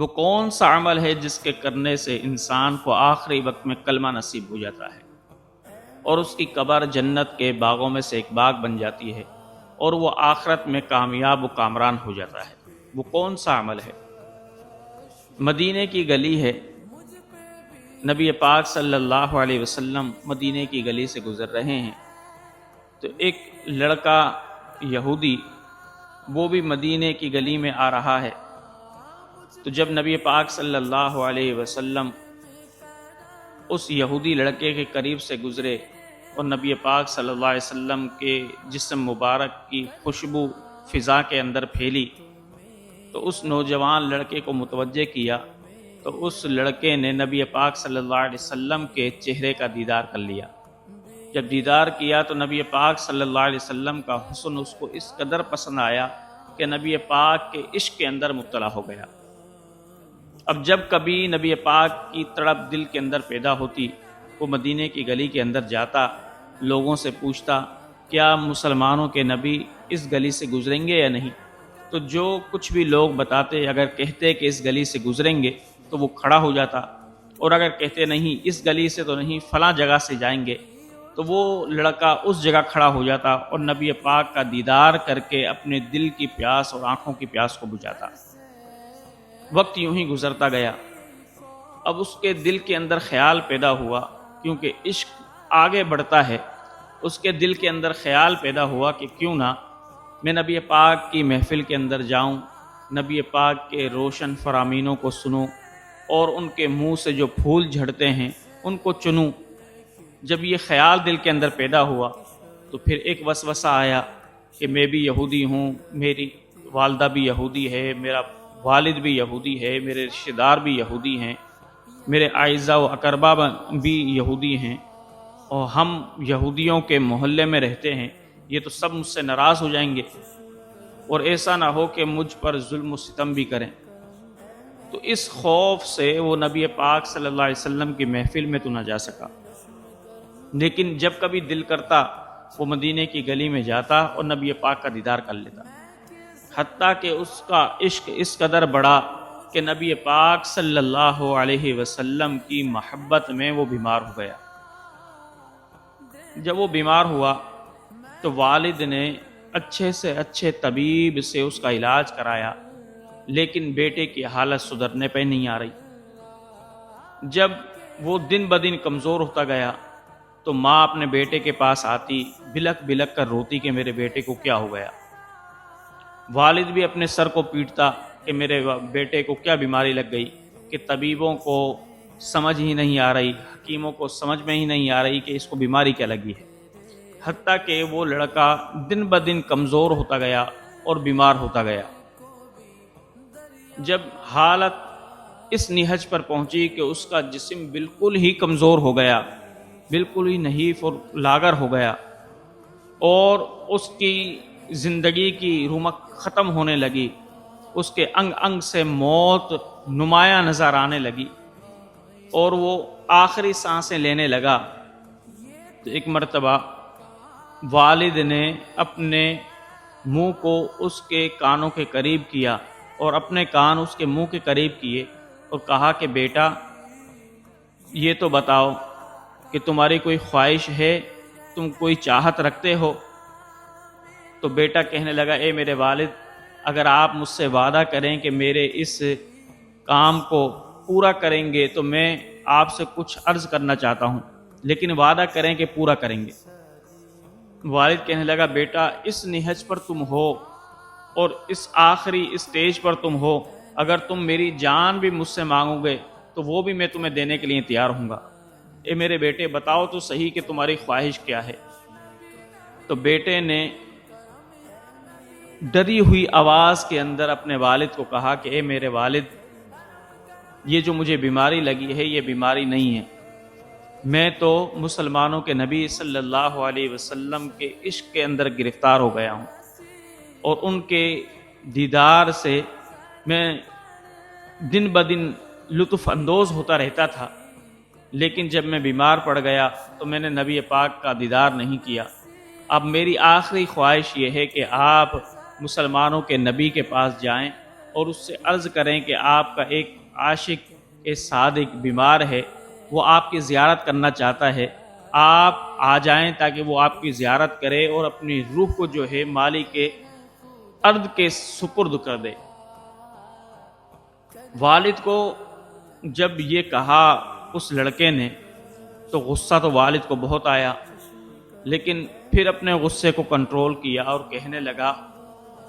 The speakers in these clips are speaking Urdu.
وہ کون سا عمل ہے جس کے کرنے سے انسان کو آخری وقت میں کلمہ نصیب ہو جاتا ہے اور اس کی قبر جنت کے باغوں میں سے ایک باغ بن جاتی ہے اور وہ آخرت میں کامیاب و کامران ہو جاتا ہے؟ وہ کون سا عمل ہے؟ مدینے کی گلی ہے۔ نبی پاک صلی اللہ علیہ وسلم مدینے کی گلی سے گزر رہے ہیں تو ایک لڑکا یہودی وہ بھی مدینے کی گلی میں آ رہا ہے۔ تو جب نبی پاک صلی اللہ علیہ وسلم اس یہودی لڑکے کے قریب سے گزرے اور نبی پاک صلی اللہ علیہ وسلم کے جسم مبارک کی خوشبو فضا کے اندر پھیلی تو اس نوجوان لڑکے کو متوجہ کیا تو اس لڑکے نے نبی پاک صلی اللہ علیہ وسلم کے چہرے کا دیدار کر لیا۔ جب دیدار کیا تو نبی پاک صلی اللہ علیہ وسلم کا حسن اس کو اس قدر پسند آیا کہ نبی پاک کے عشق کے اندر مبتلا ہو گیا۔ اب جب کبھی نبی پاک کی تڑپ دل کے اندر پیدا ہوتی وہ مدینے کی گلی کے اندر جاتا، لوگوں سے پوچھتا کیا مسلمانوں کے نبی اس گلی سے گزریں گے یا نہیں؟ تو جو کچھ بھی لوگ بتاتے، اگر کہتے کہ اس گلی سے گزریں گے تو وہ کھڑا ہو جاتا، اور اگر کہتے نہیں اس گلی سے تو نہیں فلاں جگہ سے جائیں گے تو وہ لڑکا اس جگہ کھڑا ہو جاتا اور نبی پاک کا دیدار کر کے اپنے دل کی پیاس اور آنکھوں کی پیاس کو بجھاتا۔ وقت یوں ہی گزرتا گیا۔ اب اس کے دل کے اندر خیال پیدا ہوا، کیونکہ عشق آگے بڑھتا ہے، اس کے دل کے اندر خیال پیدا ہوا کہ کیوں نہ میں نبی پاک کی محفل کے اندر جاؤں، نبی پاک کے روشن فرامینوں کو سنوں اور ان کے منہ سے جو پھول جھڑتے ہیں ان کو چنوں۔ جب یہ خیال دل کے اندر پیدا ہوا تو پھر ایک وسوسہ آیا کہ میں بھی یہودی ہوں، میری والدہ بھی یہودی ہے، میرا والد بھی یہودی ہے، میرے رشتہ دار بھی یہودی ہیں، میرے اعزاء و اقربا بھی یہودی ہیں، اور ہم یہودیوں کے محلے میں رہتے ہیں، یہ تو سب مجھ سے ناراض ہو جائیں گے اور ایسا نہ ہو کہ مجھ پر ظلم و ستم بھی کریں۔ تو اس خوف سے وہ نبی پاک صلی اللہ علیہ وسلم کی محفل میں تو نہ جا سکا، لیکن جب کبھی دل کرتا وہ مدینے کی گلی میں جاتا اور نبی پاک کا دیدار کر لیتا، حتیٰ کہ اس کا عشق اس قدر بڑھا کہ نبی پاک صلی اللہ علیہ وسلم کی محبت میں وہ بیمار ہو گیا۔ جب وہ بیمار ہوا تو والد نے اچھے سے اچھے طبیب سے اس کا علاج کرایا، لیکن بیٹے کی حالت سدھرنے پہ نہیں آ رہی۔ جب وہ دن بدن کمزور ہوتا گیا تو ماں اپنے بیٹے کے پاس آتی، بلک بلک کر روتی کہ میرے بیٹے کو کیا ہو گیا۔ والد بھی اپنے سر کو پیٹتا کہ میرے بیٹے کو کیا بیماری لگ گئی، کہ طبیبوں کو سمجھ ہی نہیں آ رہی، حکیموں کو سمجھ میں ہی نہیں آ رہی کہ اس کو بیماری کیا لگی ہے۔ حتیٰ کہ وہ لڑکا دن بدن کمزور ہوتا گیا اور بیمار ہوتا گیا۔ جب حالت اس نہج پر پہنچی کہ اس کا جسم بالکل ہی کمزور ہو گیا، بالکل ہی نحیف اور لاغر ہو گیا، اور اس کی زندگی کی رمق ختم ہونے لگی، اس کے انگ انگ سے موت نمایاں نظر آنے لگی اور وہ آخری سانسیں لینے لگا، تو ایک مرتبہ والد نے اپنے منہ کو اس کے کانوں کے قریب کیا اور اپنے کان اس کے منہ کے قریب کیے اور کہا کہ بیٹا یہ تو بتاؤ کہ تمہاری کوئی خواہش ہے، تم کوئی چاہت رکھتے ہو؟ تو بیٹا کہنے لگا اے میرے والد، اگر آپ مجھ سے وعدہ کریں کہ میرے اس کام کو پورا کریں گے تو میں آپ سے کچھ عرض کرنا چاہتا ہوں، لیکن وعدہ کریں کہ پورا کریں گے۔ والد کہنے لگا بیٹا اس نہج پر تم ہو اور اس آخری اسٹیج پر تم ہو، اگر تم میری جان بھی مجھ سے مانگو گے تو وہ بھی میں تمہیں دینے کے لیے تیار ہوں گا۔ اے میرے بیٹے بتاؤ تو صحیح کہ تمہاری خواہش کیا ہے۔ تو بیٹے نے ڈری ہوئی آواز کے اندر اپنے والد کو کہا کہ اے میرے والد، یہ جو مجھے بیماری لگی ہے یہ بیماری نہیں ہے، میں تو مسلمانوں کے نبی صلی اللہ علیہ وسلم کے عشق کے اندر گرفتار ہو گیا ہوں اور ان کے دیدار سے میں دن بدن لطف اندوز ہوتا رہتا تھا، لیکن جب میں بیمار پڑ گیا تو میں نے نبی پاک کا دیدار نہیں کیا۔ اب میری آخری خواہش یہ ہے کہ آپ مسلمانوں کے نبی کے پاس جائیں اور اس سے عرض کریں کہ آپ کا ایک عاشق صادق بیمار ہے، وہ آپ کی زیارت کرنا چاہتا ہے، آپ آ جائیں تاکہ وہ آپ کی زیارت کرے اور اپنی روح کو جو ہے مالک ارض کے سپرد کر دے۔ والد کو جب یہ کہا اس لڑکے نے تو غصہ تو والد کو بہت آیا، لیکن پھر اپنے غصے کو کنٹرول کیا اور کہنے لگا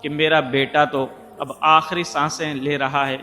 کہ میرا بیٹا تو اب آخری سانسیں لے رہا ہے،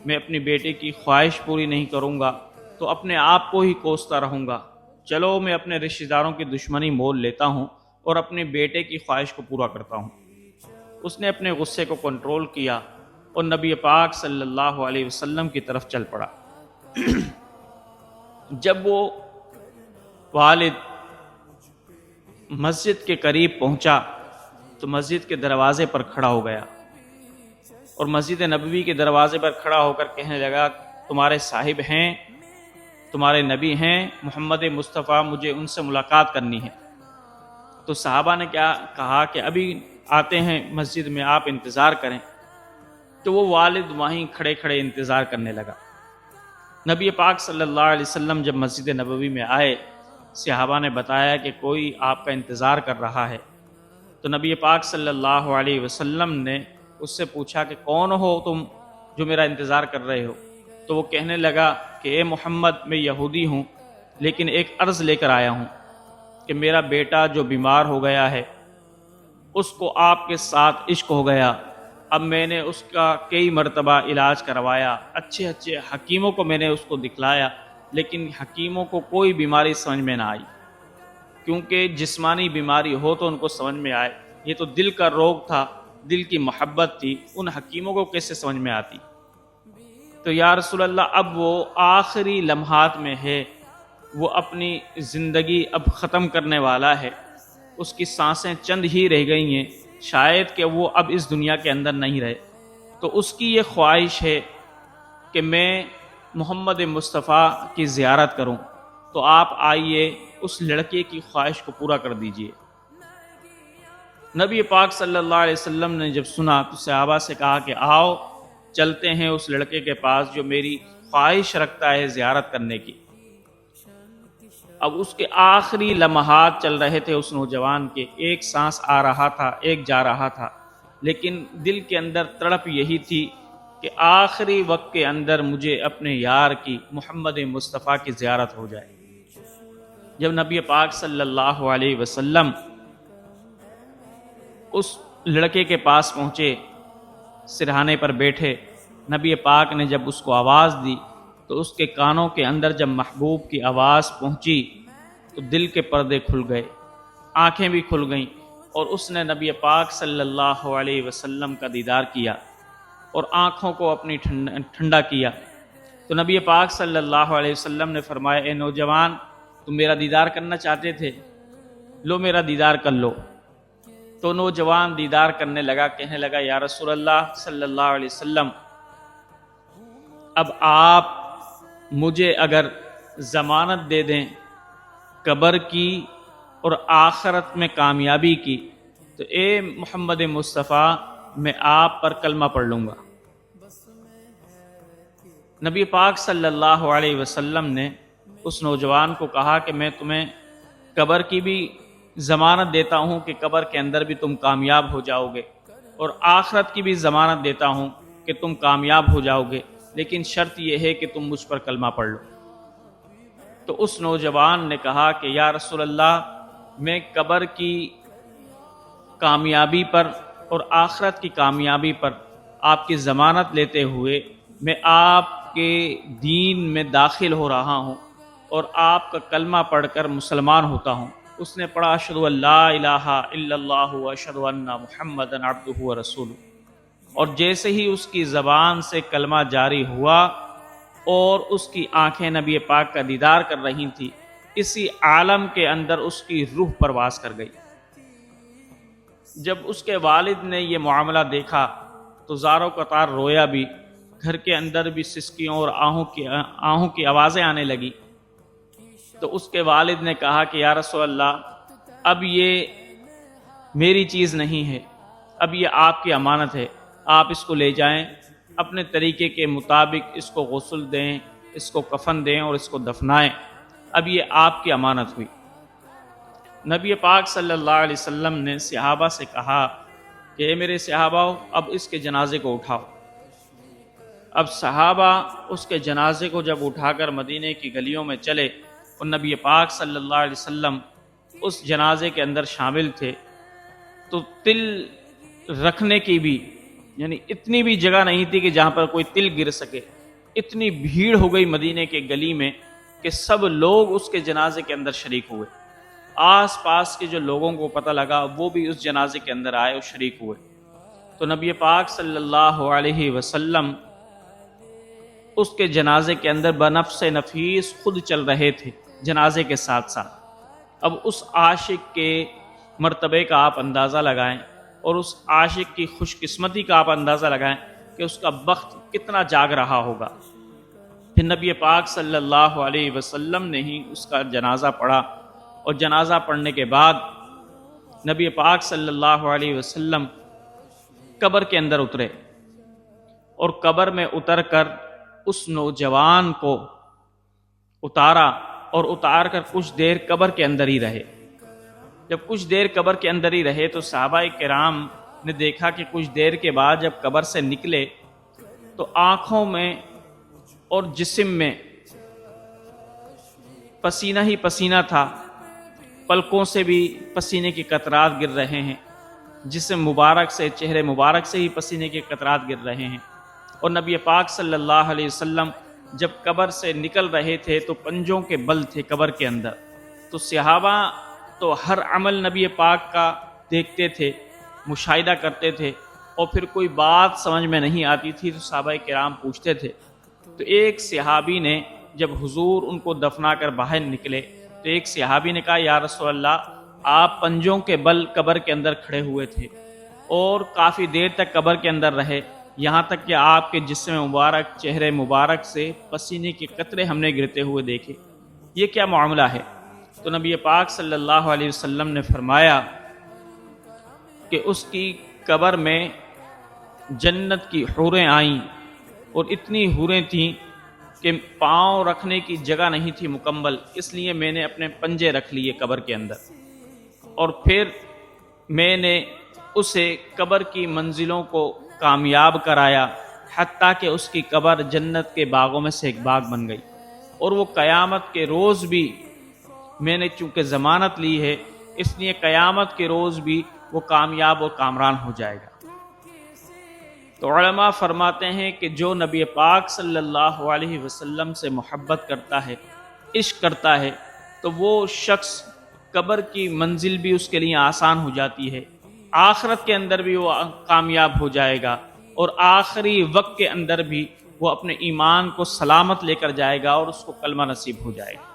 میں اپنی بیٹے کی خواہش پوری نہیں کروں گا تو اپنے آپ کو ہی کوستا رہوں گا، چلو میں اپنے رشتہ داروں کی دشمنی مول لیتا ہوں اور اپنے بیٹے کی خواہش کو پورا کرتا ہوں۔ اس نے اپنے غصے کو کنٹرول کیا اور نبی پاک صلی اللہ علیہ وسلم کی طرف چل پڑا۔ جب وہ والد مسجد کے قریب پہنچا تو مسجد کے دروازے پر کھڑا ہو گیا اور مسجد نبوی کے دروازے پر کھڑا ہو کر کہنے لگا، تمہارے صاحب ہیں، تمہارے نبی ہیں محمد مصطفیٰ، مجھے ان سے ملاقات کرنی ہے۔ تو صحابہ نے کیا کہا کہ ابھی آتے ہیں مسجد میں، آپ انتظار کریں۔ تو وہ والد وہیں کھڑے کھڑے انتظار کرنے لگا۔ نبی پاک صلی اللہ علیہ وسلم جب مسجد نبوی میں آئے، صحابہ نے بتایا کہ کوئی آپ کا انتظار کر رہا ہے۔ تو نبی پاک صلی اللہ علیہ وسلم نے اس سے پوچھا کہ کون ہو تم جو میرا انتظار کر رہے ہو؟ تو وہ کہنے لگا کہ اے محمد، میں یہودی ہوں لیکن ایک عرض لے کر آیا ہوں کہ میرا بیٹا جو بیمار ہو گیا ہے، اس کو آپ کے ساتھ عشق ہو گیا، اب میں نے اس کا کئی مرتبہ علاج کروایا، اچھے اچھے حکیموں کو میں نے اس کو دکھلایا، لیکن حکیموں کو کوئی بیماری سمجھ میں نہ آئی، کیونکہ جسمانی بیماری ہو تو ان کو سمجھ میں آئے، یہ تو دل کا روگ تھا، دل کی محبت تھی، ان حکیموں کو کیسے سمجھ میں آتی؟ تو یا رسول اللہ، اب وہ آخری لمحات میں ہے، وہ اپنی زندگی اب ختم کرنے والا ہے، اس کی سانسیں چند ہی رہ گئی ہیں، شاید کہ وہ اب اس دنیا کے اندر نہیں رہے، تو اس کی یہ خواہش ہے کہ میں محمد مصطفیٰ کی زیارت کروں، تو آپ آئیے اس لڑکے کی خواہش کو پورا کر دیجئے۔ نبی پاک صلی اللہ علیہ وسلم نے جب سنا تو صحابہ سے کہا کہ آؤ چلتے ہیں اس لڑکے کے پاس جو میری خواہش رکھتا ہے زیارت کرنے کی۔ اب اس کے آخری لمحات چل رہے تھے اس نوجوان کے، ایک سانس آ رہا تھا، ایک جا رہا تھا، لیکن دل کے اندر تڑپ یہی تھی کہ آخری وقت کے اندر مجھے اپنے یار کی، محمد مصطفیٰ کی زیارت ہو جائے۔ جب نبی پاک صلی اللہ علیہ وسلم اس لڑکے کے پاس پہنچے، سرہانے پر بیٹھے، نبی پاک نے جب اس کو آواز دی تو اس کے کانوں کے اندر جب محبوب کی آواز پہنچی تو دل کے پردے کھل گئے، آنکھیں بھی کھل گئیں، اور اس نے نبی پاک صلی اللہ علیہ وسلم کا دیدار کیا اور آنکھوں کو اپنی ٹھنڈا کیا۔ تو نبی پاک صلی اللہ علیہ وسلم نے فرمایا، اے نوجوان، تم میرا دیدار کرنا چاہتے تھے، لو میرا دیدار کر لو۔ تو نوجوان دیدار کرنے لگا، کہنے لگا، یا رسول اللہ صلی اللہ علیہ وسلم، اب آپ مجھے اگر ضمانت دے دیں قبر کی اور آخرت میں کامیابی کی تو اے محمد مصطفیٰ، میں آپ پر کلمہ پڑھ لوں گا۔ نبی پاک صلی اللہ علیہ وسلم نے اس نوجوان کو کہا کہ میں تمہیں قبر کی بھی ضمانت دیتا ہوں کہ قبر کے اندر بھی تم کامیاب ہو جاؤ گے، اور آخرت کی بھی ضمانت دیتا ہوں کہ تم کامیاب ہو جاؤ گے، لیکن شرط یہ ہے کہ تم مجھ پر کلمہ پڑھ لو۔ تو اس نوجوان نے کہا کہ یا رسول اللہ، میں قبر کی کامیابی پر اور آخرت کی کامیابی پر آپ کی ضمانت لیتے ہوئے میں آپ کے دین میں داخل ہو رہا ہوں اور آپ کا کلمہ پڑھ کر مسلمان ہوتا ہوں۔ اس نے پڑھا، اشہد ان لا الہ الا اللہ واشہد ان محمدا عبدہ ورسولہ، اور جیسے ہی اس کی زبان سے کلمہ جاری ہوا اور اس کی آنکھیں نبی پاک کا دیدار کر رہی تھی، اسی عالم کے اندر اس کی روح پرواز کر گئی۔ جب اس کے والد نے یہ معاملہ دیکھا تو زاروں قطار رویا بھی، گھر کے اندر بھی سسکیوں اور آہوں کی آوازیں آنے لگی۔ تو اس کے والد نے کہا کہ یا رسول اللہ، اب یہ میری چیز نہیں ہے، اب یہ آپ کی امانت ہے، آپ اس کو لے جائیں، اپنے طریقے کے مطابق اس کو غسل دیں، اس کو کفن دیں اور اس کو دفنائیں، اب یہ آپ کی امانت ہوئی۔ نبی پاک صلی اللہ علیہ وسلم نے صحابہ سے کہا کہ اے میرے صحابہ، اب اس کے جنازے کو اٹھاؤ۔ اب صحابہ اس کے جنازے کو جب اٹھا کر مدینے کی گلیوں میں چلے اور نبی پاک صلی اللہ علیہ وسلم اس جنازے کے اندر شامل تھے، تو تل رکھنے کی بھی یعنی اتنی بھی جگہ نہیں تھی کہ جہاں پر کوئی تل گر سکے۔ اتنی بھیڑ ہو گئی مدینے کے گلی میں کہ سب لوگ اس کے جنازے کے اندر شریک ہوئے۔ آس پاس کے جو لوگوں کو پتہ لگا وہ بھی اس جنازے کے اندر آئے اور شریک ہوئے۔ تو نبی پاک صلی اللہ علیہ وسلم اس کے جنازے کے اندر بنفس نفیس خود چل رہے تھے جنازے کے ساتھ ساتھ۔ اب اس عاشق کے مرتبے کا آپ اندازہ لگائیں اور اس عاشق کی خوش قسمتی کا آپ اندازہ لگائیں کہ اس کا بخت کتنا جاگ رہا ہوگا۔ پھر نبی پاک صلی اللہ علیہ وسلم نے ہی اس کا جنازہ پڑھا، اور جنازہ پڑھنے کے بعد نبی پاک صلی اللہ علیہ وسلم قبر کے اندر اترے، اور قبر میں اتر کر اس نوجوان کو اتارا، اور اتار کر کچھ دیر قبر کے اندر ہی رہے۔ جب کچھ دیر قبر کے اندر ہی رہے تو صحابہ کرام نے دیکھا کہ کچھ دیر کے بعد جب قبر سے نکلے تو آنکھوں میں اور جسم میں پسینہ ہی پسینہ تھا، پلکوں سے بھی پسینے کے قطرات گر رہے ہیں، جسم مبارک سے، چہرے مبارک سے ہی پسینے کے قطرات گر رہے ہیں۔ اور نبی پاک صلی اللہ علیہ وسلم جب قبر سے نکل رہے تھے تو پنجوں کے بل تھے قبر کے اندر۔ تو صحابہ تو ہر عمل نبی پاک کا دیکھتے تھے، مشاہدہ کرتے تھے، اور پھر کوئی بات سمجھ میں نہیں آتی تھی تو صحابہ کرام پوچھتے تھے۔ تو ایک صحابی نے جب حضور ان کو دفنا کر باہر نکلے تو ایک صحابی نے کہا یا رسول اللہ، آپ پنجوں کے بل قبر کے اندر کھڑے ہوئے تھے اور کافی دیر تک قبر کے اندر رہے، یہاں تک کہ آپ کے جسم مبارک، چہرے مبارک سے پسینے کے قطرے ہم نے گرتے ہوئے دیکھے، یہ کیا معاملہ ہے؟ تو نبی پاک صلی اللہ علیہ وسلم نے فرمایا کہ اس کی قبر میں جنت کی حوریں آئیں، اور اتنی حوریں تھیں کہ پاؤں رکھنے کی جگہ نہیں تھی مکمل، اس لیے میں نے اپنے پنجے رکھ لیے قبر کے اندر، اور پھر میں نے اسے قبر کی منزلوں کو کامیاب کرایا، حتیٰ کہ اس کی قبر جنت کے باغوں میں سے ایک باغ بن گئی، اور وہ قیامت کے روز بھی میں نے چونکہ ضمانت لی ہے اس لیے قیامت کے روز بھی وہ کامیاب اور کامران ہو جائے گا۔ تو علماء فرماتے ہیں کہ جو نبی پاک صلی اللہ علیہ وسلم سے محبت کرتا ہے، عشق کرتا ہے، تو وہ شخص قبر کی منزل بھی اس کے لیے آسان ہو جاتی ہے، آخرت کے اندر بھی وہ کامیاب ہو جائے گا، اور آخری وقت کے اندر بھی وہ اپنے ایمان کو سلامت لے کر جائے گا اور اس کو کلمہ نصیب ہو جائے گا۔